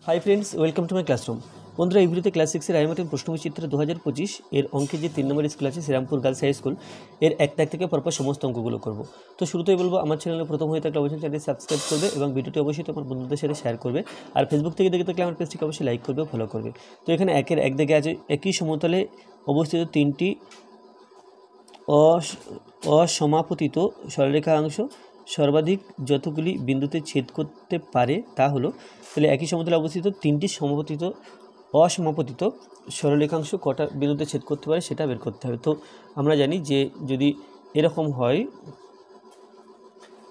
High friends welcome to my classroom बंधुरा এই ভিডিওতে ক্লাস 6 এর আইএমএ প্রশ্নবিচিত্র 2025 এর অঙ্কে যে 3 নম্বর স্কুল আছে শ্রীরামপুর গার্লস হাই স্কুল এর এক দাগ থেকে পরপর সমস্ত অঙ্কগুলো করব। তো শুরুতেই বলবো আমার চ্যানেলে প্রথম হয়ে থাকলে অবশ্যই চ্যানেলটি সাবস্ক্রাইব করবে এবং ভিডিওটি অবশ্যই তোমার বন্ধুদের সাথে শেয়ার করবে আর ফেসবুক থেকে দেখে থাকলে আমার পেজটিকে অবশ্যই লাইক করবে ফলো করবে। তো এখানে একের এক দাগে আছে একই সমতলে অবস্থিত তিনটি অসমাপতিত সরলরেখাংশ সর্বাধিক যতগুলি বিন্দুতে ছেদ করতে পারে তা হলো, তাহলে একই সমতলে অবস্থিত তিনটি অসমাপতিত সরলরেখাংশ কটা বিন্দুতে ছেদ করতে পারে সেটা বের করতে হবে। তো আমরা জানি যে যদি এরকম হয়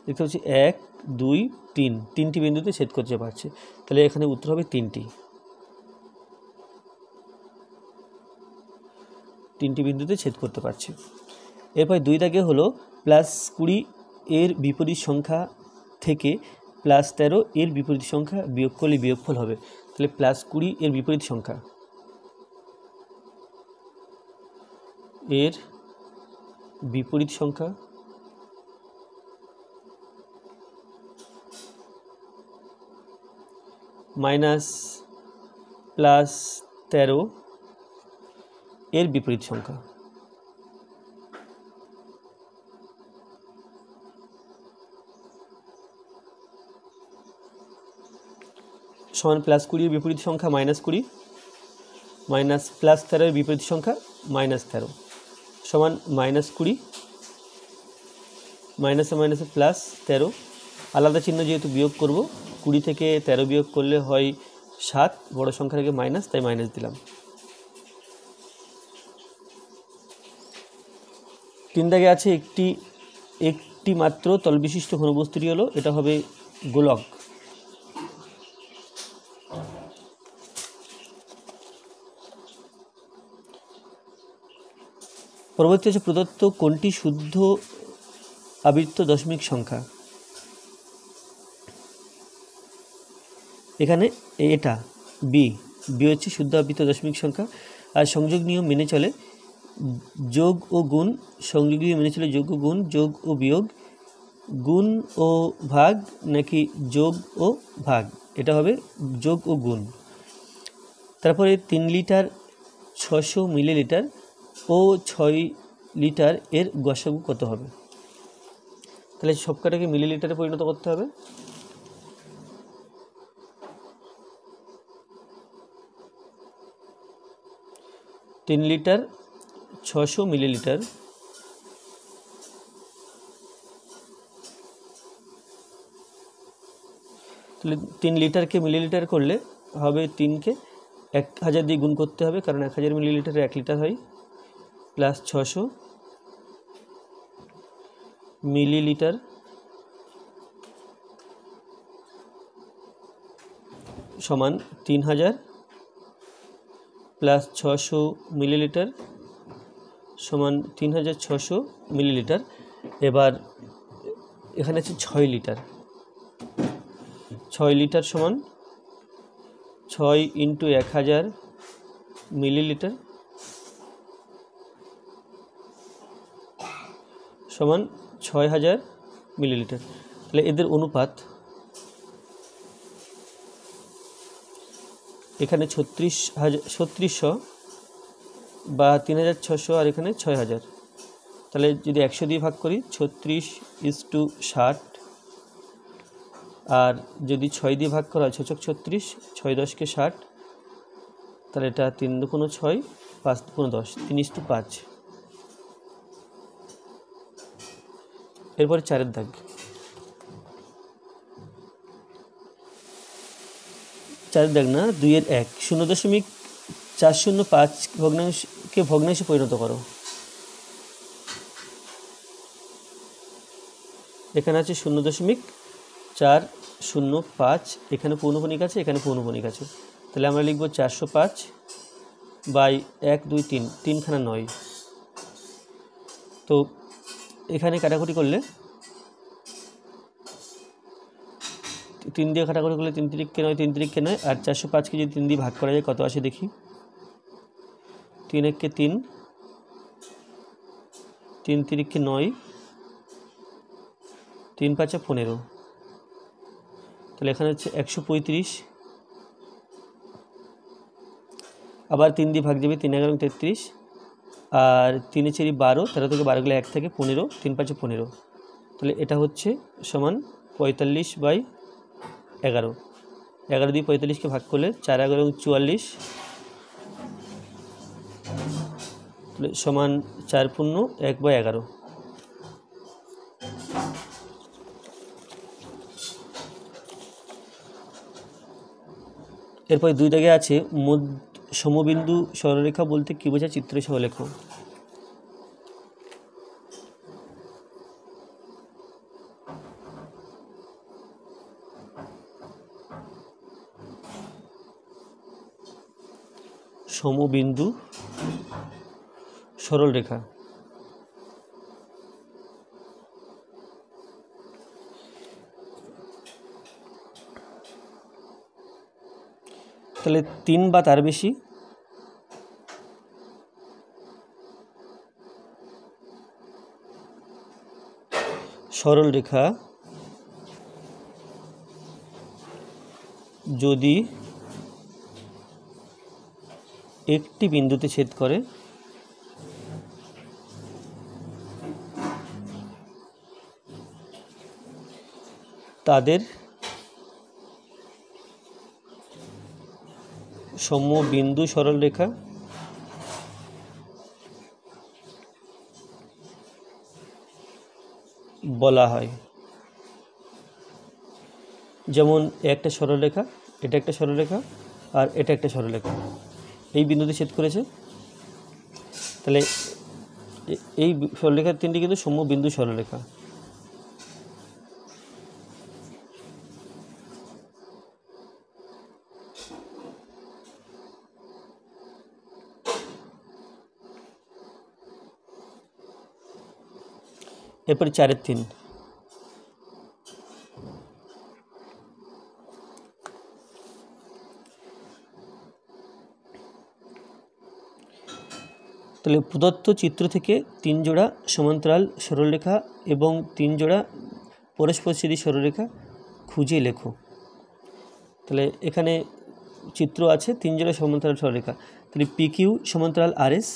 দেখতে পাচ্ছি 1 2 3 তিনটি বিন্দুতে ছেদ করতে পারছে, তাহলে এখানে উত্তর হবে তিনটি বিন্দুতে ছেদ করতে পারছে। এরপর দুই দাগে হলো +20 এর বিপরীত সংখ্যা থেকে +13 এর বিপরীত সংখ্যা বিয়োগ করলে বিয়োগফল হবে। তাহলে +20 এর বিপরীত সংখ্যা মাইনাস +13 এর বিপরীত সংখ্যা সমান +20 এর বিপরীত সংখ্যা -20 মাইনাস +13 এর বিপরীত সংখ্যা -13 সমান -20 মাইনাসে মাইনাসে +13 আলাদা চিহ্ন যেহেতু বিয়োগ করব 20 থেকে 13 বিয়োগ করলে হয় 7, বড় সংখ্যা থেকে মাইনাস তাই মাইনাস দিলাম। 3 দাগে আছে একটি মাত্র তলবিশিষ্ট ঘনবস্তুটি হলো এটা হবে গোলক। পরবর্তী হচ্ছে প্রদত্ত কোনটি শুদ্ধ আবৃত্ত দশমিক সংখ্যা। এখানে এটা বি হচ্ছে শুদ্ধ আবৃত্ত দশমিক সংখ্যা। আর সংযোগ নিয়ম মেনে চলে যোগ ও গুণ, সংযোগ নিয়ম মেনে চলে যোগ ও গুণ, যোগ ও বিয়োগ, গুণ ও ভাগ নাকি যোগ ও ভাগ, এটা হবে যোগ ও গুণ। তারপরে 3 লিটার 600 মিলিলিটার ও 6 লিটার এর গসাগু কত হবে। তাহলে সবকটাকে মিলিলিটারে পরিণত করতে হবে। তিন লিটার 600 মিলিলিটার তাহলে 3 লিটারকে মিলিলিটার করলে হবে 3কে 1000 দিয়ে গুণ করতে হবে, কারণ 1000 মিলিলিটারে 1 লিটার হয়, প্লাস 600 মিলিলিটার সমান 3000 প্লাস 600 মিলিলিটার সমান 3600 মিলিলিটার। এবার এখানে আছে 6 লিটার, 6 লিটার সমান 6 × 1000 মিলিলিটার সমান 6000 মিলিলিটার। তাহলে এদের অনুপাত এখানে 3600 বা 3600 আর এখানে 6000, তাহলে যদি 100 দিয়ে ভাগ করি 36:60 আর যদি 6 দিয়ে ভাগ করা হয় 6 × 36 6 × 10 = 60, তাহলে এটা 3 × 2 = 6 5 × 2 = 10 3:5। এরপরে 4 দাগ, 4 দাগ না 2 এর 1 0.405 ভগ্নাংশকে ভগ্নাংশে পরিণত করো। এখানে আছে 0.405, এখানে পৌনঃপুনিক আছে এখানে পৌনঃপুনিক আছে, তাহলে আমরা লিখব 405/1 2 3 3খানা 9। তো এখানে কাটাকুটি করলে 3 দিয়ে কাটাকুটি করলে 3 × 9 3 × 9 আর 405কে যদি 3 দিয়ে ভাগ করা যায় কত আসে দেখি। 3 × 1 = 3 3 × 3 = 9 3 × 5 = 15, তাহলে এখানে হচ্ছে 135 আবার 3 দিয়ে ভাগ যাবে, 3 11 33, আর 3 4 12, 13 থেকে 12 গেলে 1 থেকে 15, 3 5 15, তাহলে এটা হচ্ছে সমান 45/11। 11 দিয়ে 45কে ভাগ করলে 4 11 44, তাহলে সমান 4 পূর্ণ 1/11। এরপর 2 দাগে আছে সমবিন্দু সরলরেখা বলতে কী বোঝায়, চিত্র সহ লেখো। সমবিন্দু সরলরেখা, তাহলে 3 বা তার বেশি সরলরেখা যদি একটি বিন্দুতে ছেদ করে তাদের সমবিন্দু সরলরেখা বলা হয়। যেমন একটা সরলরেখা, এটা একটা সরলরেখা, আর এটা একটা সরলরেখা, এই বিন্দুতে ছেদ করেছে, তাহলে এই সরলরেখার 3টি কিন্তু সমবিন্দু সরলরেখা। এরপরে 4 3, তাহলে প্রদত্ত চিত্র থেকে 3 জোড়া সমান্তরাল সরলরেখা এবং 3 জোড়া পরস্পরচ্ছেদী সরলরেখা খুঁজে লেখো। তাহলে এখানে চিত্র আছে 3 জোড়া সমান্তরাল সরলরেখা, তাহলে PQ সমান্তরাল RS,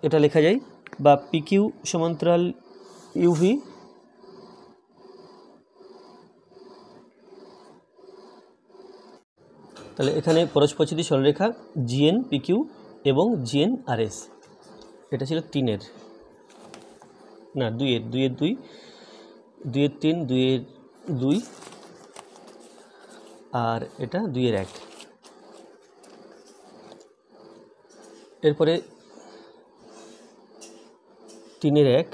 এটা লেখা যায়, বা PQ সমান্তরাল UV, তাহলে এখানে পরস্পরচ্ছেদী সরলরেখা GN PQ এবং GN RS। এটা ছিল 3-এর, না 2-এর, 2-এর 2, 2-এর 3, 2-এর 2, আর এটা 2-এর 1। এরপরে 3-এর 1,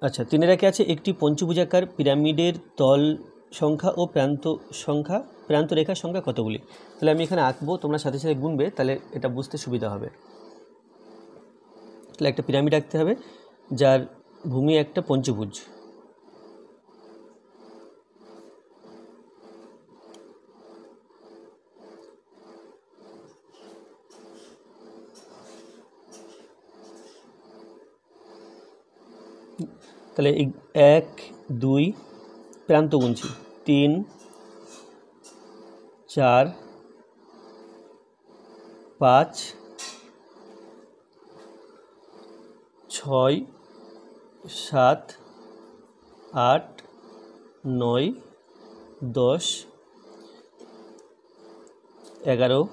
আচ্ছা 3-এর 1 আছে একটি পঞ্চভুজাকার পিরামিডের তল সংখ্যা ও প্রান্ত রেখার সংখ্যা কতগুলি। তাহলে আমি এখানে আঁকবো, তোমরা সাথে সাথে গুনবে, তাহলে এটা বুঝতে সুবিধা হবে। তাহলে একটা পিরামিড আঁকতে হবে যার ভূমি একটা পঞ্চভুজ, তাহলে 1 2 প্রান্ত গুনছি, 3 4 5 6 7 8 9 10 11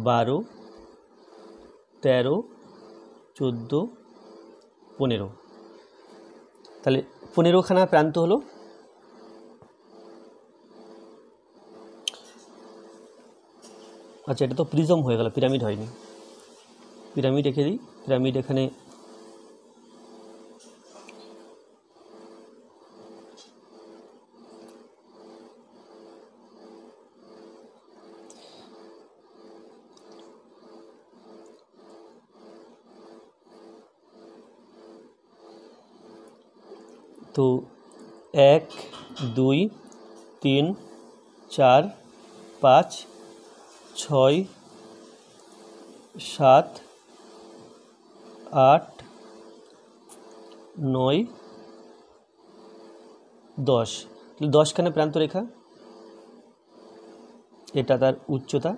12 13 14 15, তাহলে 15খানা প্রান্ত হলো। আচ্ছা এটা তো প্রিজম হয়ে গেল, পিরামিড হয়নি, পিরামিড রেখে দিই। পিরামিড এখানে তো 1 2 3 4 5 6 7 8 9 10, 10খানে প্রান্তরেখা, এটা তার উচ্চতা,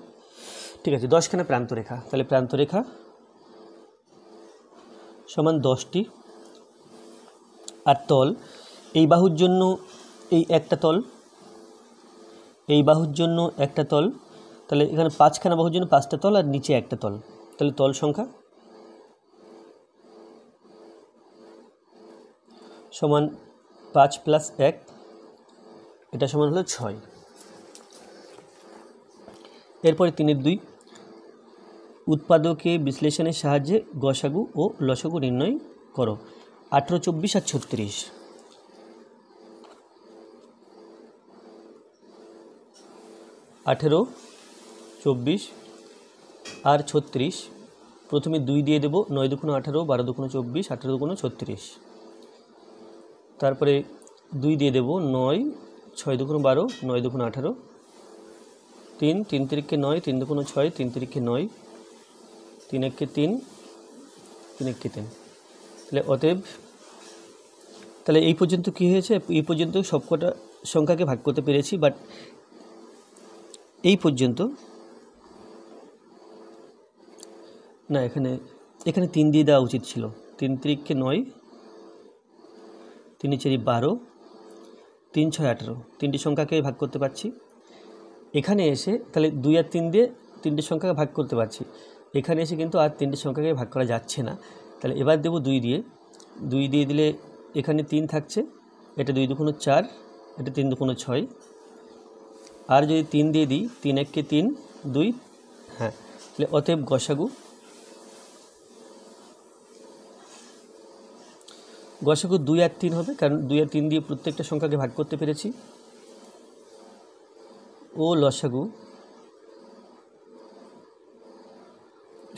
ঠিক আছে, 10খানে প্রান্তরেখা, তাহলে প্রান্তরেখা সমান 10টি, আর তল এই বাহুর জন্য এই একটা তল, এই বাহুর জন্য একটা তল, তাহলে এখানে 5খানা বাহুর জন্য 5টা তল আর নিচে একটা তল, তাহলে তল সংখ্যা সমান 5 + 1, এটা সমান হলো 6। এরপরে 3-2 উৎপাদকে বিশ্লেষণের সাহায্যে গসাগু ও লসাগু নির্ণয় করো। 18, 24 আর 36, 18, 24 আর 36, প্রথমে 2 দিয়ে দেবো, 9 × 18, 12 × 24, 18 × 36, তারপরে 2 দিয়ে দেবো, 9, 6 × 12, 9 × 18, 3, 3 × 9, 3 × 6, 3 × 9, 3 × 3, 3 × 3, তাহলে অতএব তাহলে এই পর্যন্ত কী হয়েছে, এই পর্যন্ত সবকটা সংখ্যাকে ভাগ করতে পেরেছি, বাট এই পর্যন্ত না, এখানে 3 দিয়ে দেওয়া উচিত ছিল। 3 × 3 = 9, 3 × 4 = 12, 3 × 6 = 18, 3টি সংখ্যাকে ভাগ করতে পারছি। এখানে এসে তাহলে 2 আর 3 দিয়ে 3টি সংখ্যাকে ভাগ করতে পারছি, এখানে এসে কিন্তু আর 3টি সংখ্যাকে ভাগ করা যাচ্ছে না। তাহলে এবার দেবো 2 দিয়ে, 2 দিয়ে দিলে এখানে 3 থাকছে, এটা 2 × 2 = 4, এটা 3 × 2 = 6, আর যদি 3 দিয়ে দিই, 3 × 1 = 3, 2, হ্যাঁ, তাহলে অতএব গসাগু 2 আর 3 হবে, কারণ 2 আর 3 দিয়ে প্রত্যেকটা সংখ্যাকে ভাগ করতে পেরেছি, ও লসাগু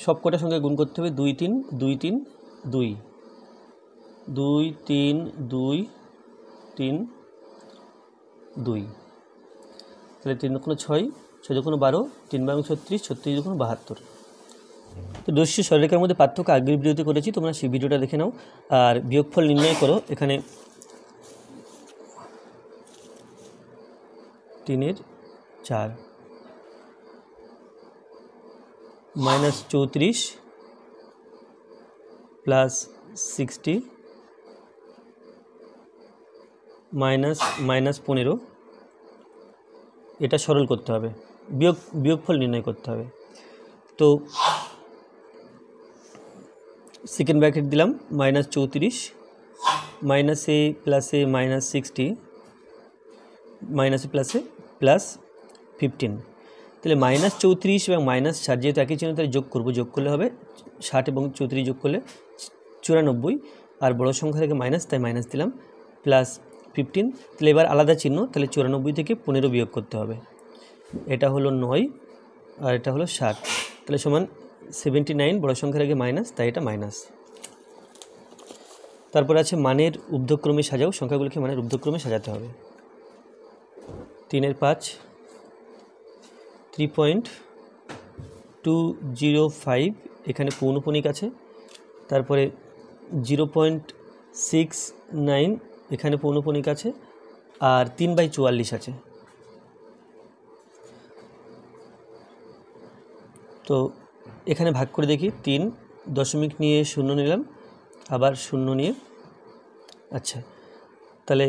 সবকটা সংখ্যা গুণ করতে হবে, 2, 3, 2, 3, 2, 2, 3, 2, 3, 2, তাহলে 3 × 6, 6 × 12, 3 × 36, 36 × 72। তো রশ্মি সরলরেখার মধ্যে পার্থক্য আগের ভিডিওতে করেছি, তোমরা সেই ভিডিওটা দেখে নাও। আর বিয়োগফল নির্ণয় করো, এখানে 3 × 4 -34 + 60 -15, এটা সরল করতে হবে, বিয়োগফল নির্ণয় করতে হবে। তো সেকেন্ড ব্র্যাকেট দিলাম, -34 -a + a -60 -a + a +15, তাহলে -34 এবং -60 যেহেতু একই চিহ্ন, তাহলে যোগ করবো, যোগ করলে হবে 60 এবং 34 যোগ করলে 94, আর বড় সংখ্যা থেকে মাইনাস, তাই মাইনাস দিলাম, +15, তাহলে এবার আলাদা চিহ্ন, তাহলে 94 থেকে 15 বিয়োগ করতে হবে, এটা হলো 9 আর এটা হলো 7, তাহলে সমান 79, বড় সংখ্যার আগে মাইনাস, তাই এটা মাইনাস। তারপর আছে মানের ঊর্ধ্বক্রমে সাজাও, সংখ্যাগুলোকে মানের ঊর্ধ্বক্রমে সাজাতে হবে। 3 এর 5, 3.205, এখানে পৌনঃপুনিক আছে, তারপরে 0.69 এখানে পৌনঃপুনিক আছে, আর 3/44 আছে। তো এখানে ভাগ করে দেখি, 3 দশমিক নিয়ে 0 নিলাম, আবার 0 নিয়ে, আচ্ছা, তাহলে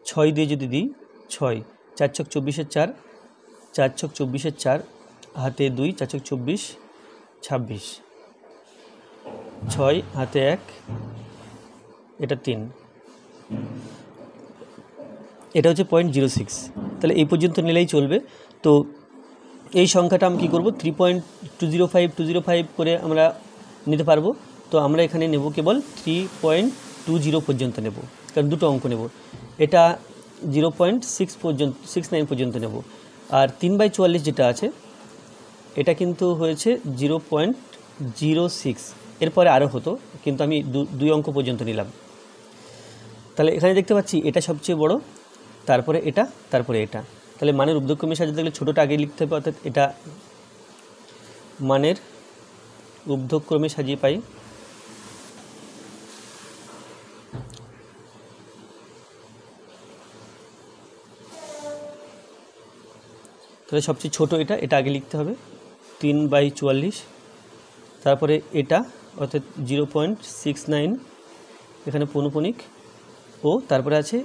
6 দিয়ে যদি দিই, 6, 4 × 24 = 4, 4 × 24 = 4, হাতে 2, 4 × 24 = 26, 6 হাতে 1, এটা 3, এটা হচ্ছে 0.06, তাহলে এই পর্যন্ত নিলেই চলবে। তো এই সংখ্যাটা আমি কী করবো, 3.205 করে আমরা নিতে পারবো। তো আমরা এখানে নেব কেবল 3.20 পর্যন্ত নেব, কারণ দুটো অঙ্ক নেব, এটা 0.69 পর্যন্ত নেব, আর 3/44 যেটা আছে এটা কিন্তু হয়েছে 0.06, এরপরে আরও হতো, কিন্তু আমি দুই অঙ্ক পর্যন্ত নিলাম। তাহলে এখানে দেখতে পাচ্ছি এটা সবচেয়ে বড়, তারপরে এটা, তারপরে এটা, তাহলে মানের ঊর্ধ্বক্রমে সাজাতে গেলে ছোটোটা আগে লিখতে হবে, অর্থাৎ এটা মানের ঊর্ধ্বক্রমে সাজিয়ে পাই তাহলে সবচেয়ে ছোটো এটা আগে লিখতে হবে 3/44, তারপরে এটা অর্থাৎ 0.69 এখানে পৌনঃপুনিক, ও তারপরে আছে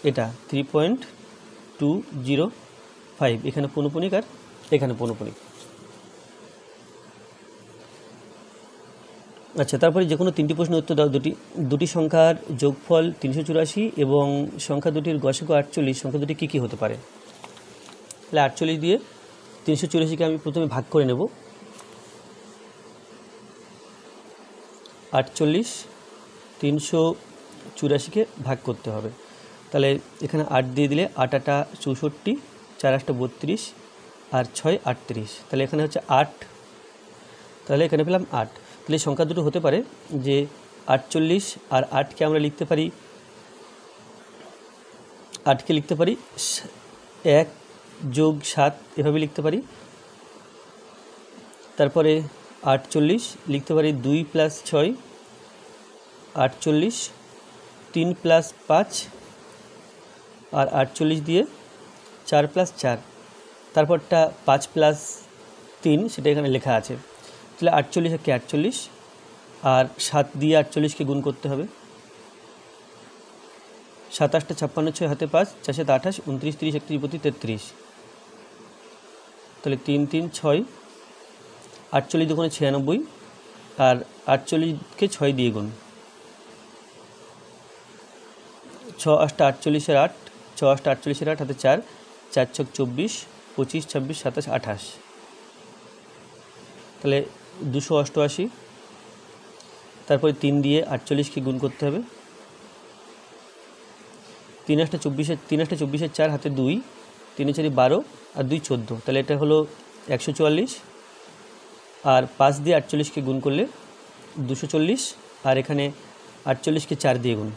এটা 3.205 এখানে পৌনঃপুনিক আর এখানে পৌনঃপুনিক। আচ্ছা, তারপরে যে কোনো 3টি প্রশ্নের উত্তর দাও। দুটি সংখ্যার যোগফল 384 এবং সংখ্যা দুটির গসাগু 48, সংখ্যা দুটি কী কী হতে পারে? তাহলে 48 দিয়ে 384কে আমি প্রথমে ভাগ করে নেব। 48 384কে ভাগ করতে হবে। তাহলে এখানে 8 দিয়ে দিলে 8 8 64, 4 8 32 আর 6 38, তাহলে এখানে হচ্ছে 8, তাহলে এখানে পেলাম 8। তাহলে সংখ্যা দুটো হতে পারে যে 48 আর 8কে আমরা লিখতে পারি, 8কে লিখতে পারি 1 + 7 এভাবে লিখতে পারি। তারপরে 48 লিখতে পারি 2 + 6 48, 3 + 5 আর 48 দিয়ে 4 + 4, তারপরটা 5 + 3 সেটা এখানে লেখা আছে। তাহলে 48 একে 48 আর 7 দিয়ে 48কে গুণ করতে হবে। 7 8 56, 6 হাতে 5, 4 7 28, 29 30 31 32 33, তাহলে 3 3 6, 48 দুগুণে 96 আর 48কে 6 দিয়ে গুণ, 6 8 48 আর 8, 6 8 48 আর 8 হাতে 4, 4 6 24, 25 26 27 28, তাহলে 288। তারপরে 3 দিয়ে 48কে গুণ করতে হবে। 3 8 24 4 হাতে 2, 3 4 12 আর 2 14, তাহলে এটা হলো 144 আর 5 দিয়ে 48কে গুণ করলে 240 আর এখানে 48কে 4 দিয়ে গুণ,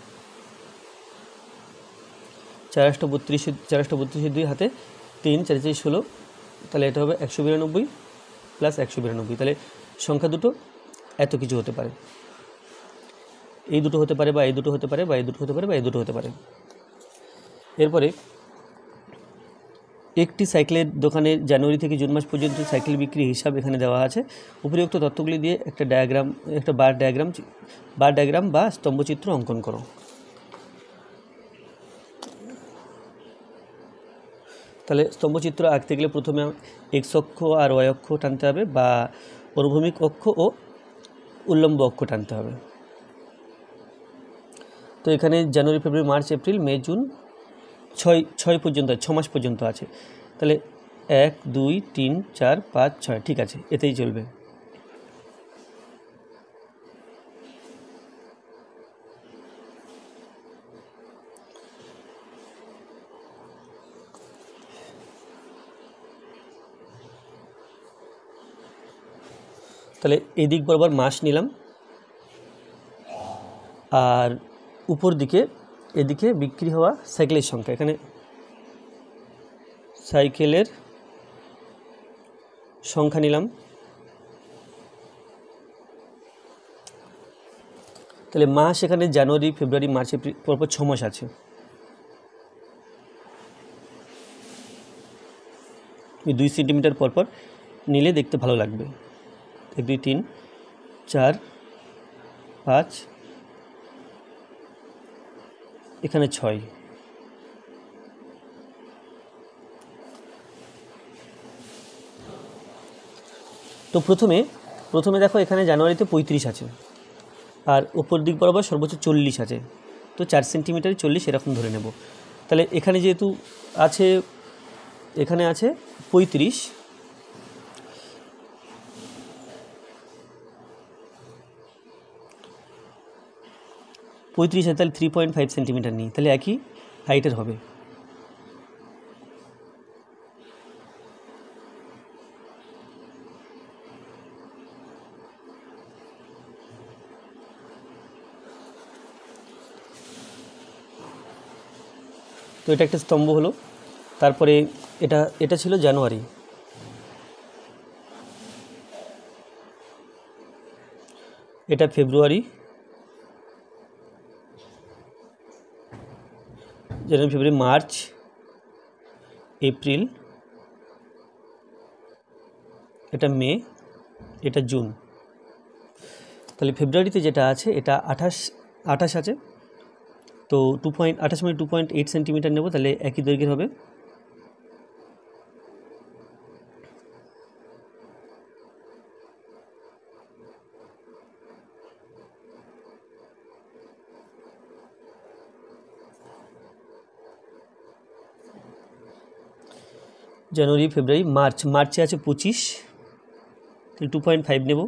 4 8 32, 4 8 32 2 হাতে 3, 4 4 16, তাহলে এটা হবে 192 প্লাস 192। তাহলে সংখ্যা দুটো এত কিছু হতে পারে, এই দুটো হতে পারে বা এই দুটো হতে পারে বা এই দুটো হতে পারে বা এই দুটো হতে পারে। এরপরে একটি সাইকেলের দোকানে জানুয়ারি থেকে জুন মাস পর্যন্ত সাইকেল বিক্রি হিসাব এখানে দেওয়া আছে। উপরিউক্ত তথ্যগুলি দিয়ে একটা বার ডায়াগ্রাম বা স্তম্ভচিত্র অঙ্কন করো। তাহলে স্তম্ভচিত্র আঁকতে গেলে প্রথমে এক্স অক্ষ আর ওয়াই অক্ষ টানতে হবে বা অনুভূমিক অক্ষ ও উল্লম্ব অক্ষ টানতে হবে। তো এখানে January February March April May June 6 পর্যন্ত, 6 মাস পর্যন্ত আছে। তাহলে 1 2 3 4 5 6, ঠিক আছে, এতেই চলবে। তাহলে এদিক বরাবর মাস নিলাম আর উপর দিকে এদিকে বিক্রি হওয়া সাইকেলের সংখ্যা, এখানে সাইকেলের সংখ্যা নিলাম। তাহলে মাস এখানে জানুয়ারি ফেব্রুয়ারি মার্চ এপ্রিল পরপর 6 মাস আছে। 2 সেন্টিমিটার পরপর নিলে দেখতে ভালো লাগবে। 1 2 3 4 5, এখানে 6। তো প্রথমে দেখো এখানে জানুয়ারিতে 35 আছে আর উপর দিক বরাবর সর্বোচ্চ 40 আছে, তো 4 সেন্টিমিটারে 40 এরকম ধরে নেব। তাহলে এখানে যেহেতু আছে, এখানে আছে 35, আছে, তাহলে 3.5 সেন্টিমিটার নিই, তাহলে একই হাইটের হবে। তো এটা একটা স্তম্ভ হলো। তারপরে এটা ছিল জানুয়ারি, এটা ফেব্রুয়ারি, জানুয়ারি ফেব্রুয়ারি মার্চ এপ্রিল এটা মে, এটা জুন। তাহলে ফেব্রুয়ারিতে যেটা আছে এটা 28 আছে, তো 28 মানে 2.8 সেন্টিমিটার নেব, তাহলে একই দৈর্ঘ্যের হবে। জানুয়ারি, ফেব্রুয়ারি, মার্চ, মার্চে আছে 25, তাহলে 2.5 নেব।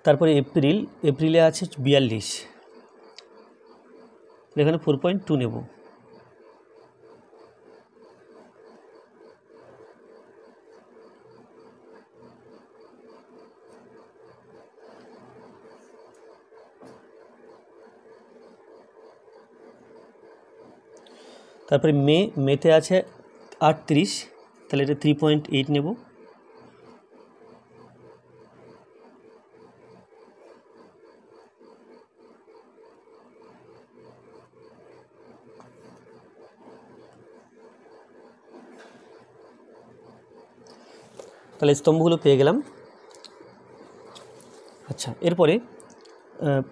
তারপরে এপ্রিল, এপ্রিলে আছে 42, এখানে 4.2 নেব। তারপরে মে, মেতে আছে 38, তাহলে এটা 3.8 নেব। তাহলে স্তম্ভগুলো পেয়ে গেলাম। আচ্ছা, এরপরে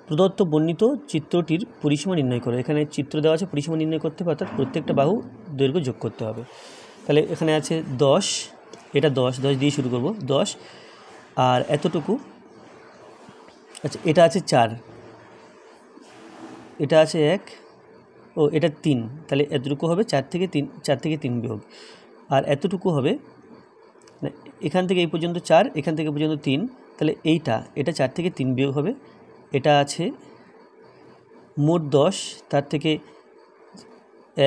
প্রদত্ত বর্ণিত চিত্রটির পরিসীমা নির্ণয় করো। এখানে চিত্র দেওয়া আছে, পরিসীমা নির্ণয় করতে হবে, অর্থাৎ প্রত্যেকটা বাহু দৈর্ঘ্য যোগ করতে হবে। তাহলে এখানে আছে 10, এটা 10 দিয়ে শুরু করব, 10 আর এতটুকু। আচ্ছা, এটা আছে 4, এটা আছে 1, ও এটা 3, তাহলে এতটুকু হবে 4 থেকে 3 বিয়োগ, আর এতটুকু হবে এখান থেকে এই পর্যন্ত 4, এখান থেকে পর্যন্ত 3, তাহলে এটা 4 থেকে 3 বিয়োগ হবে। এটা আছে মোট 10, তার থেকে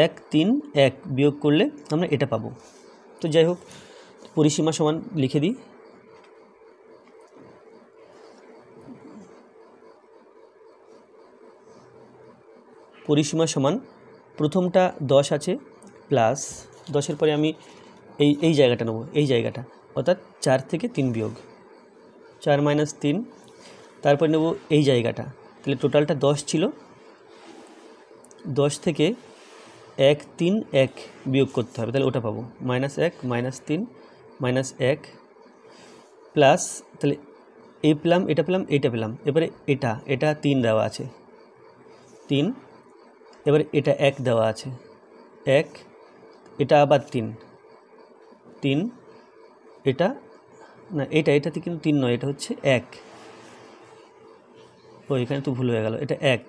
1, 3, 1 বিয়োগ করলে আমরা এটা পাবো। তো যাই হোক, পরিসীমা সমান লিখে দিই। পরিসীমা সমান প্রথমটা 10 আছে প্লাস 10-এর পরে আমি এই জায়গাটা নেব, এই জায়গাটা, অর্থাৎ 4 থেকে 3 বিয়োগ, 4 - 3, তারপর নেব এই জায়গাটা, তাহলে টোটালটা 10 ছিল, 10 থেকে 1, 3, 1 বিয়োগ করতে হবে, তাহলে ওটা পাবো, -1, -3, -1 প্লাস, তাহলে এই পেলাম, এটা পেলাম, এইটা পেলাম। এবারে এটা 3 দেওয়া আছে, 3, এবারে এটা 1 দেওয়া আছে, 1, এটা আবার 3, এটা না, এটাতে কিন্তু 3 নয়, এটা হচ্ছে 1, ও এখানে তো ভুল হয়ে গেল, এটা 1,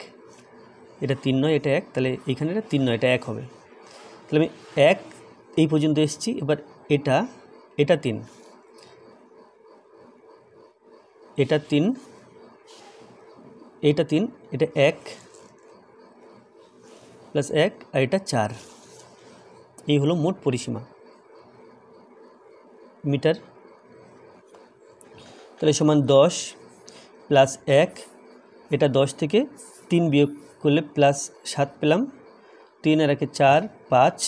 এটা 3 নয়, এটা 1, তাহলে এইখানে এটা 3 নয়, এটা 1 হবে। তাহলে আমি 1 এই পর্যন্ত এসেছি, এবার এটা 3, এটা 3, এটা 3, এটা 1 প্লাস 1, আর এটা 4, এই হলো মোট পরিসীমা মিটার। তাহলে সমান 10 প্লাস 1, এটা 10 থেকে 3 বিয়োগ করলে প্লাস 7 পেলাম, 3 আর 1 4, 5,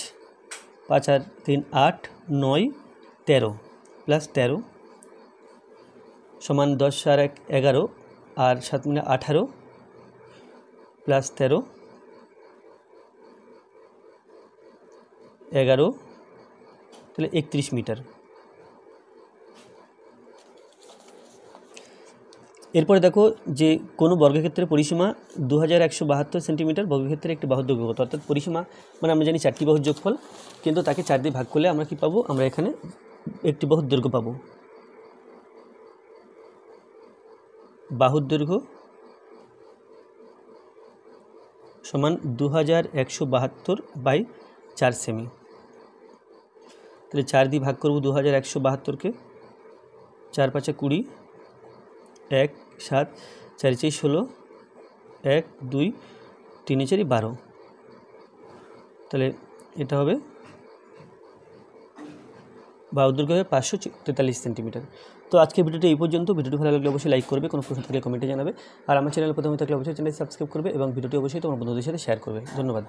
5 আর 3 8, 9, 13 প্লাস 13 সমান 10 আর 1 11, আর 7 মিলে 18 প্লাস 13 11, তাহলে 31 মিটার। এরপরে দেখো যে কোনো বর্গক্ষেত্রের পরিসীমা 2172 সেন্টিমিটার, বর্গক্ষেত্রের একটি বাহুর দৈর্ঘ্য কত, অর্থাৎ পরিসীমা মানে আমরা জানি 4টি বাহুর যোগফল, কিন্তু তাকে 4 দিয়ে ভাগ করলে আমরা কি পাবো, আমরা এখানে একটি বাহুর দৈর্ঘ্য পাবো। বাহুর দৈর্ঘ্য সমান 2172/4 সেমি। তাহলে 4 দিয়ে ভাগ করব 2172-কে, 4 × 5 = 20, 1 7, 4 × 4 = 16, 1 2, 3 × 4 = 12, তাহলে এটা হবে বাহুর দৈর্ঘ্য হবে 543 সেন্টিমিটার। তো আজকে ভিডিওটি এই পর্যন্ত। ভিডিওটি ভালো লাগলে অবশ্যই লাইক করবে, কোনো প্রশ্ন থাকলে কমেন্টে জানাবে, আর আমার চ্যানেল প্রথমে থাকলে অবশ্যই চ্যানেলটি সাবস্ক্রাইব করবে এবং ভিডিওটি অবশ্যই তোমার বন্ধুদের সাথে শেয়ার করবে। ধন্যবাদ।